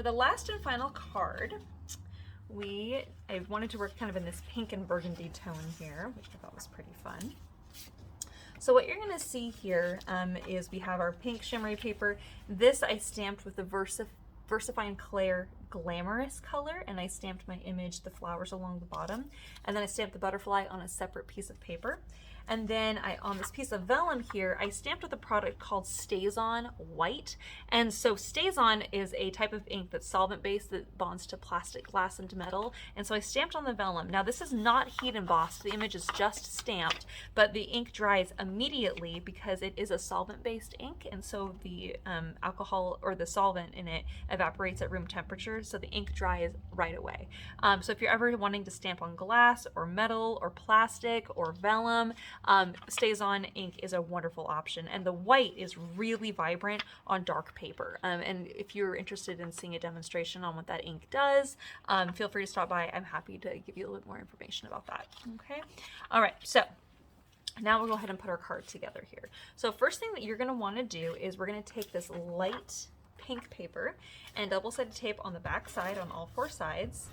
for the last and final card, I wanted to work kind of in this pink and burgundy tone here, which I thought was pretty fun. So what you're going to see here is we have our pink shimmery paper. This I stamped with the VersaFine Claire Glamorous color, and I stamped my image, the flowers along the bottom, and then I stamped the butterfly on a separate piece of paper. And then on this piece of vellum here, I stamped with a product called StazOn White. And so StazOn is a type of ink that's solvent-based that bonds to plastic, glass, and metal. And so I stamped on the vellum. Now this is not heat embossed, the image is just stamped, but the ink dries immediately because it is a solvent-based ink, and so the alcohol or the solvent in it evaporates at room temperature, so the ink dries right away. So if you're ever wanting to stamp on glass or metal or plastic or vellum, StazOn ink is a wonderful option, and the white is really vibrant on dark paper. And if you're interested in seeing a demonstration on what that ink does, feel free to stop by. I'm happy to give you a little more information about that. Okay. All right. So now we'll go ahead and put our card together here. So first thing that you're going to want to do is we're going to take this light pink paper and double-sided tape on the back side on all four sides.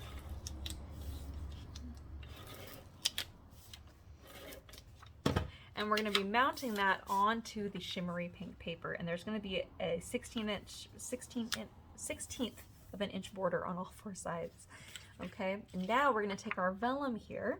And we're going to be mounting that onto the shimmery pink paper. And there's going to be a 16th of an inch border on all four sides. Okay, and now we're going to take our vellum here,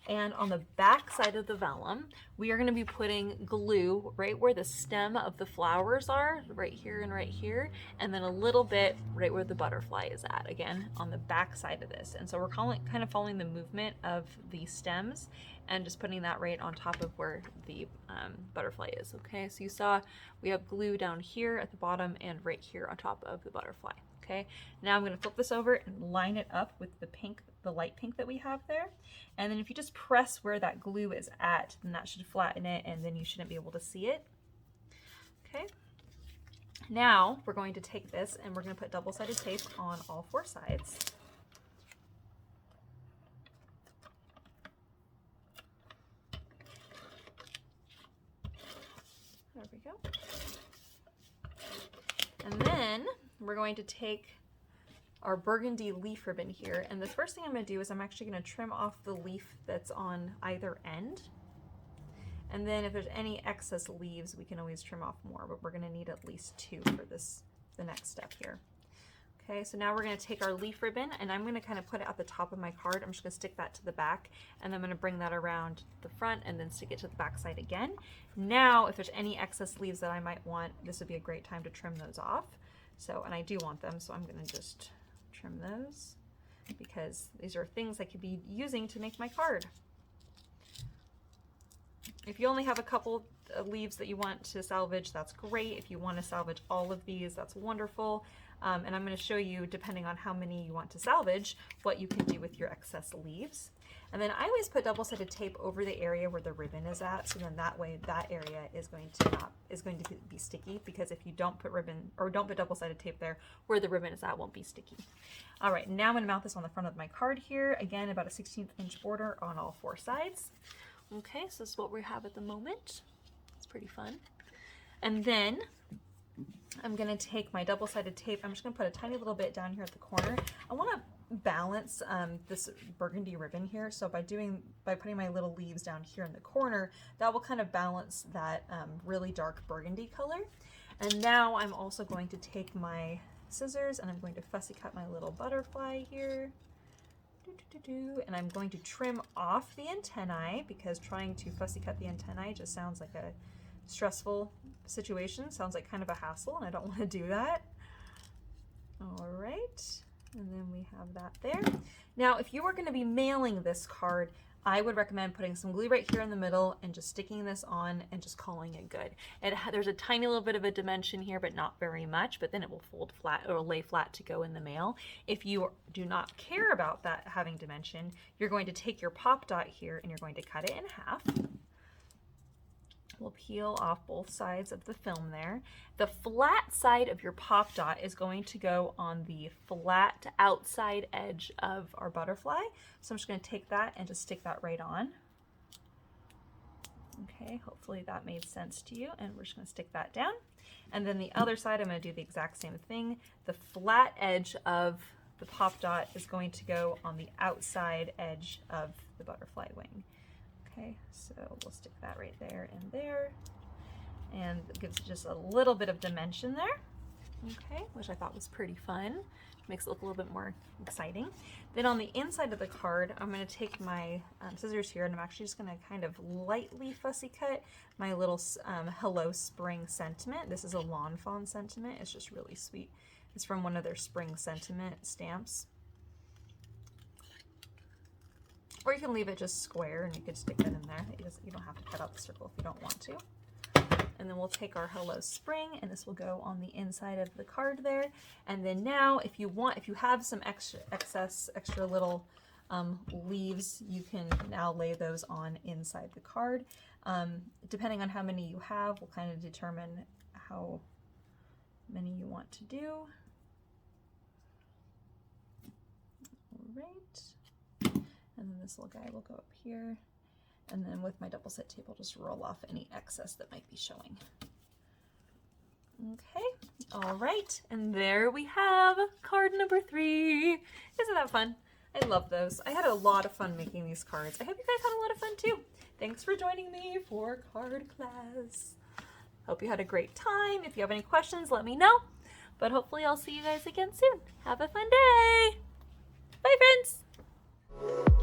and on the back side of the vellum, we are going to be putting glue right where the stem of the flowers are, right here and right here, and then a little bit right where the butterfly is at, again, on the back side of this. And so we're kind of following the movement of the stems and just putting that right on top of where the butterfly is. Okay, so you saw we have glue down here at the bottom and right here on top of the butterfly. Okay, now I'm going to flip this over and line it up with the pink, the light pink that we have there. And then if you just press where that glue is at, then that should flatten it, and then you shouldn't be able to see it. Okay, now we're going to take this and we're going to put double-sided tape on all four sides. There we go. And then we're going to take our burgundy leaf ribbon here, and the first thing I'm going to do is I'm actually going to trim off the leaf that's on either end. And then if there's any excess leaves, we can always trim off more, but we're going to need at least 2 for the next step here. Okay, so now we're going to take our leaf ribbon, and I'm going to kind of put it at the top of my card. I'm just going to stick that to the back, and then I'm going to bring that around the front and then stick it to the back side again. Now, if there's any excess leaves that I might want, this would be a great time to trim those off. So, and I do want them, so I'm going to just trim those because these are things I could be using to make my card. If you only have a couple leaves that you want to salvage, that's great. If you want to salvage all of these, that's wonderful. And I'm going to show you, depending on how many you want to salvage, what you can do with your excess leaves. And then I always put double-sided tape over the area where the ribbon is at, so then that way that area is going to be sticky, because if you don't put ribbon or don't put double-sided tape there, where the ribbon is at won't be sticky. All right, now I'm going to mount this on the front of my card here. Again, about a 16th inch border on all four sides. Okay, so this is what we have at the moment. It's pretty fun. And then I'm going to take my double-sided tape. I'm just going to put a tiny little bit down here at the corner. I want to balance this burgundy ribbon here. So by putting my little leaves down here in the corner, that will kind of balance that really dark burgundy color. And now I'm also going to take my scissors and I'm going to fussy cut my little butterfly here. And I'm going to trim off the antennae, because trying to fussy cut the antennae just sounds like a stressful situation. Sounds like kind of a hassle, and I don't want to do that. All right, and then we have that there. Now, if you were going to be mailing this card, I would recommend putting some glue right here in the middle and just sticking this on and just calling it good. There's a tiny little bit of a dimension here, but not very much, but then it will fold flat or lay flat to go in the mail. If you do not care about that having dimension, you're going to take your pop dot here and you're going to cut it in half. We'll peel off both sides of the film there. The flat side of your pop dot is going to go on the flat outside edge of our butterfly. So I'm just going to take that and just stick that right on. Okay, hopefully that made sense to you, and we're just going to stick that down. And then the other side, I'm going to do the exact same thing. The flat edge of the pop dot is going to go on the outside edge of the butterfly wing. Okay, so we'll stick that right there and there, and it gives just a little bit of dimension there. Okay, which I thought was pretty fun. Makes it look a little bit more exciting. Then on the inside of the card, I'm going to take my scissors here, and I'm actually just going to kind of lightly fussy cut my little Hello Spring sentiment. This is a Lawn Fawn sentiment. It's just really sweet. It's from one of their spring sentiment stamps. Or you can leave it just square and you could stick that in there. You don't have to cut out the circle if you don't want to. And then we'll take our Hello Spring, and this will go on the inside of the card there. And then now, if you have some extra little leaves, you can now lay those on inside the card. Depending on how many you have, will kind of determine how many you want to do. All right. And then this little guy will go up here. And then with my double set tape, I'll just roll off any excess that might be showing. Okay, all right, and there we have card number 3. Isn't that fun? I love those. I had a lot of fun making these cards. I hope you guys had a lot of fun too. Thanks for joining me for card class. Hope you had a great time. If you have any questions, let me know. But hopefully I'll see you guys again soon. Have a fun day. Bye, friends.